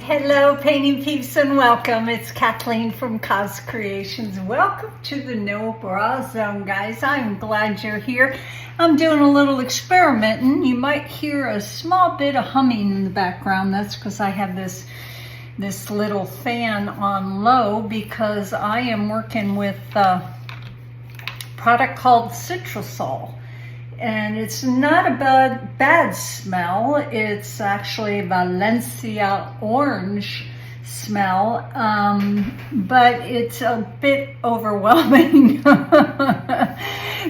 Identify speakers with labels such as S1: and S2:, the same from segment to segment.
S1: Hello painting peeps and welcome. It's Kathleen from Cos Creations. Welcome to the No Bra Zone, guys. I'm glad you're here. I'm doing a little experimenting. You might hear a small bit of humming in the background. That's because I have this little fan on low because I am working with a product called Citra-Solv. And it's not a bad smell. It's actually a Valencia orange smell, but it's a bit overwhelming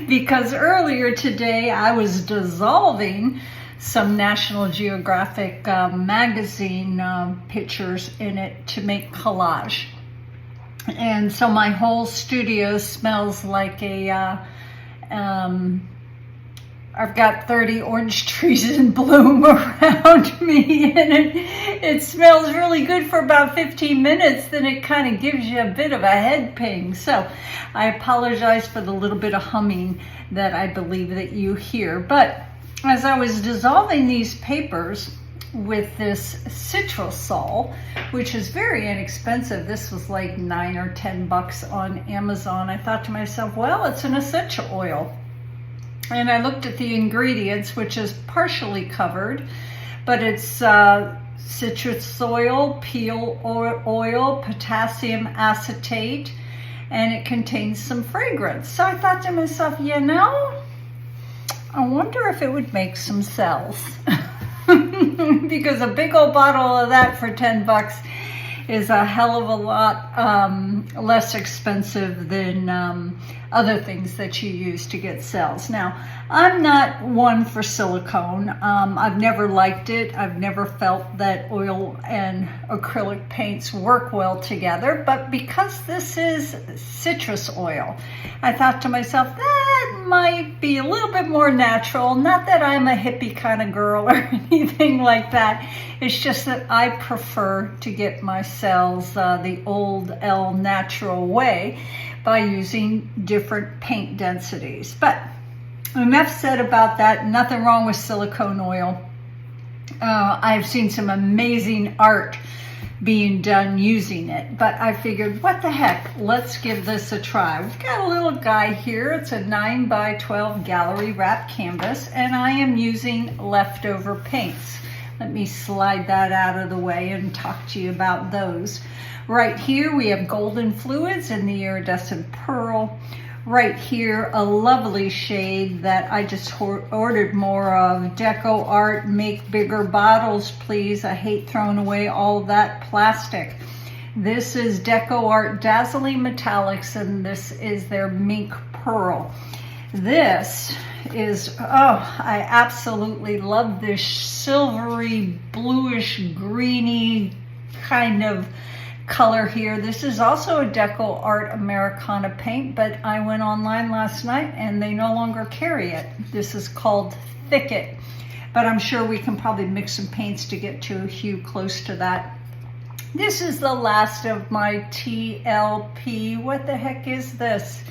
S1: because earlier today I was dissolving some National Geographic magazine pictures in it to make collage. And so my whole studio smells like I've got 30 orange trees in bloom around me, and it smells really good for about 15 minutes, then it kind of gives you a bit of a head ping. So I apologize for the little bit of humming that I believe that you hear. But as I was dissolving these papers with this Citra-Solv, which is very inexpensive, this was like $9 or $10 on Amazon, I thought to myself, well, it's an essential oil. And I looked at the ingredients, which is partially covered, but it's citrus oil, peel oil, potassium acetate, and it contains some fragrance. So I thought to myself, you know, I wonder if it would make some sales. Because a big old bottle of that for $10 is a hell of a lot less expensive than other things that you use to get sales. Now, I'm not one for silicone. I've never liked it. I've never felt that oil and acrylic paints work well together, but because this is citrus oil, I thought to myself, that might be a little bit more natural. Not that I'm a hippie kind of girl or anything like that. It's just that I prefer to get my cells the old El natural way by using different paint densities. But enough said about that. Nothing wrong with silicone oil. I've seen some amazing art being done using it, but I figured, what the heck, let's give this a try. We've got a little guy here. It's a 9x12 gallery wrap canvas, and I am using leftover paints. Let me slide that out of the way and talk to you about those. Right here we have golden fluids in the iridescent pearl. Right here, a lovely shade that I just ordered more of. Deco Art, make bigger bottles, please. I hate throwing away all that plastic. This is Deco Art Dazzling Metallics, and this is their Mink Pearl. This is, oh, I absolutely love this silvery, bluish, greeny kind of color here. This is also a Deco Art Americana paint, but I went online last night and they no longer carry it. This is called Thicket, but I'm sure we can probably mix some paints to get to a hue close to that. This is the last of my TLP. What the heck is this?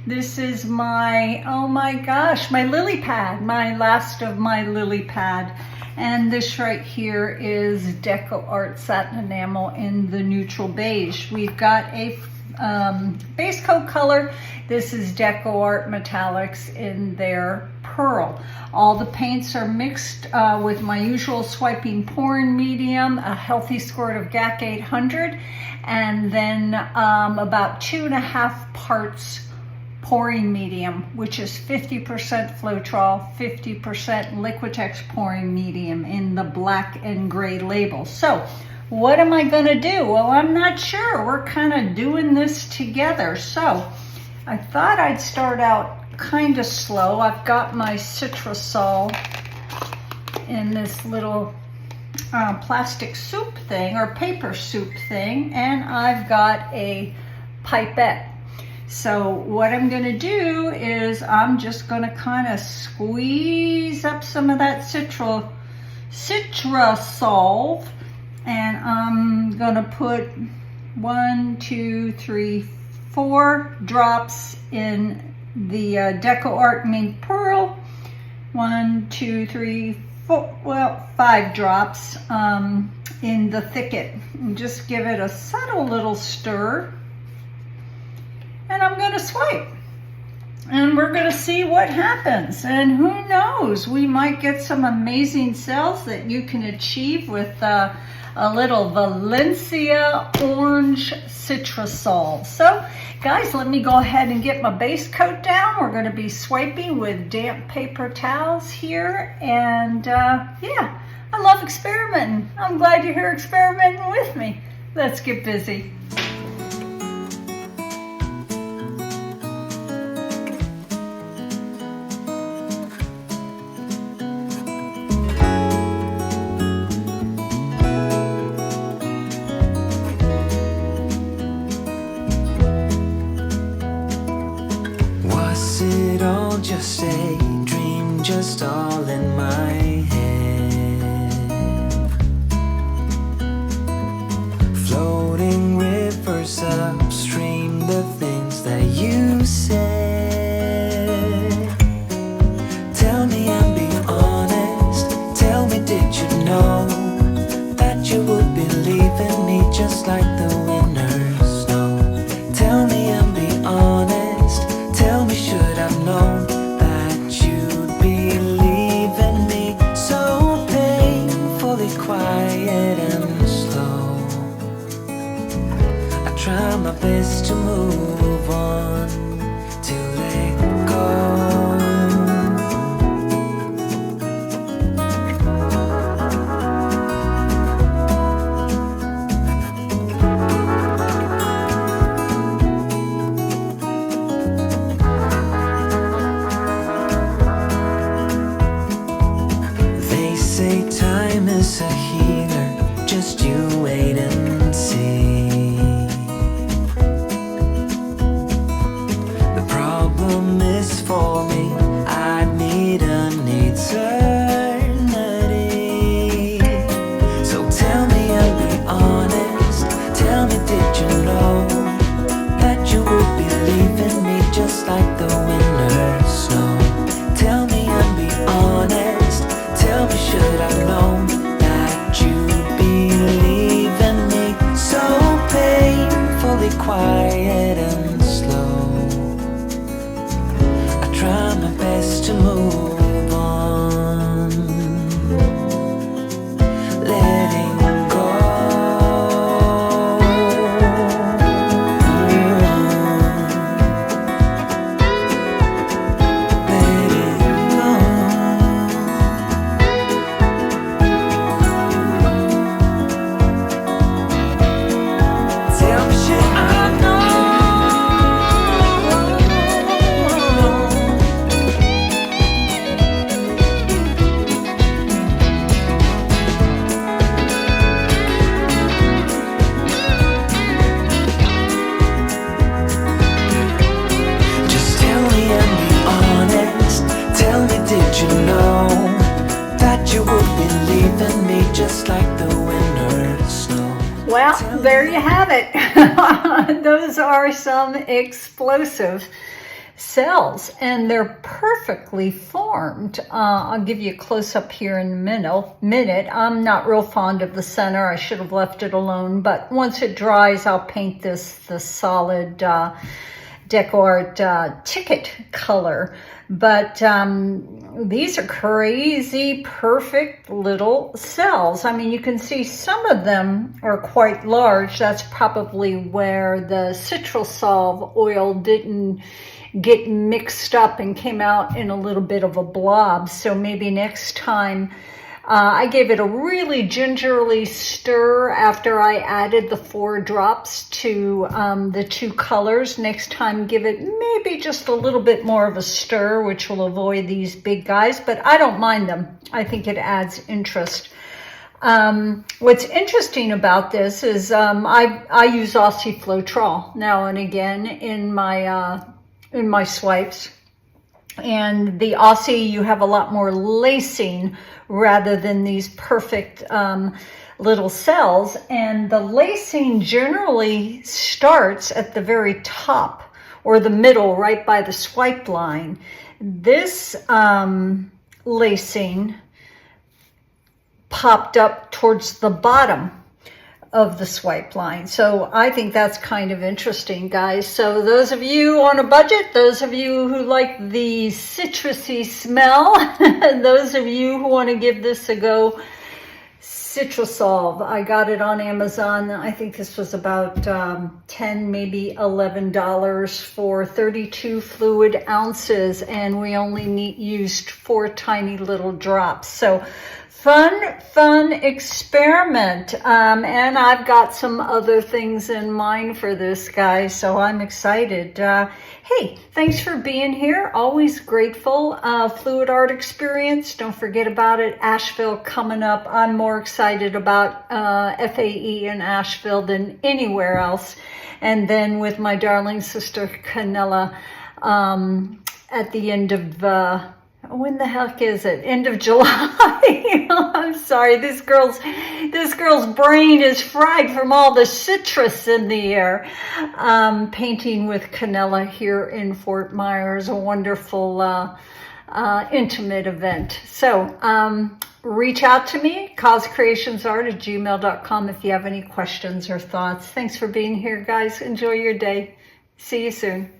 S1: This is my, oh my gosh, my lily pad, my last of my lily pad. And this right here is Deco Art Satin Enamel in the neutral beige. We've got a base coat color. This is Deco Art Metallics in their pearl. All the paints are mixed with my usual swiping pouring medium, a healthy squirt of GAC 800, and then about 2.5 parts pouring medium, which is 50% Floetrol, 50% Liquitex pouring medium in the black and gray label. So what am I gonna do? Well, I'm not sure. We're kind of doing this together. So I thought I'd start out kind of slow. I've got my Citra-Solv in this little plastic soup thing or paper soup thing, and I've got a pipette. So what I'm going to do is I'm just going to kind of squeeze up some of that Citra-Solv, and I'm going to put 1, 2, 3, 4 drops in the Deco Art Mink Pearl. 1, 2, 3, 4, well, 5 drops in the thicket. And just give it a subtle little stir. And I'm going to swipe. And we're going to see what happens. And who knows, we might get some amazing cells that you can achieve with a little Valencia orange Citra-Solv. So guys, let me go ahead and get my base coat down. We're going to be swiping with damp paper towels here. And yeah, I love experimenting. I'm glad you're here experimenting with me. Let's get busy.
S2: Just a dream, just all in my head. Floating rivers upstream, the things that you said. Tell me and be honest. Tell me, did you know that you would be leaving me just like the winners know? Tell me and be honest. Tell me, should I've known quiet and slow? I try my best to move on, to let go. They say time is a healer, just you wait and see. The problem is for me, I need an eternity. So tell me and be honest. Tell me, did you know that you would be leaving me just like the winners know? Tell me and be honest. Tell me, should I know that you'd be leaving me so painfully quiet and slow? I try my best to move on, letting go.
S1: Well, there you have it. Those are some explosive cells, and they're perfectly formed. I'll give you a close-up here in a minute. I'm not real fond of the center. I should have left it alone, but once it dries, I'll paint the solid DecoArt ticket color. But these are crazy, perfect little cells. I mean, you can see some of them are quite large. That's probably where the Citra-Solv oil didn't get mixed up and came out in a little bit of a blob. So maybe next time, I gave it a really gingerly stir after I added the 4 drops to the 2 colors. Next time, give it maybe just a little bit more of a stir, which will avoid these big guys, but I don't mind them. I think it adds interest. What's interesting about this is I use Aussie Floetrol now and again in my swipes. And the Aussie, you have a lot more lacing rather than these perfect little cells. And the lacing generally starts at the very top or the middle, right by the swipe line. This lacing popped up towards the bottom of the swipe line. So I think that's kind of interesting, guys. So those of you on a budget, those of you who like the citrusy smell, those of you who want to give this a go, Citra-Solv. I got it on Amazon. I think this was about $10, maybe $11 for 32 fluid ounces, and we only used 4 tiny little drops. So fun experiment. And I've got some other things in mind for this, guys, so I'm excited. Hey, thanks for being here. Always grateful. Fluid art experience. Don't forget about it. Asheville coming up. I'm more excited about FAE in Asheville than anywhere else. And then with my darling sister Canella at the end of when the heck is it? End of July. I'm sorry. This girl's brain is fried from all the citrus in the air. Painting with Canella here in Fort Myers, a wonderful intimate event. So reach out to me, cozcreationsart@gmail.com, if you have any questions or thoughts. Thanks for being here, guys. Enjoy your day. See you soon.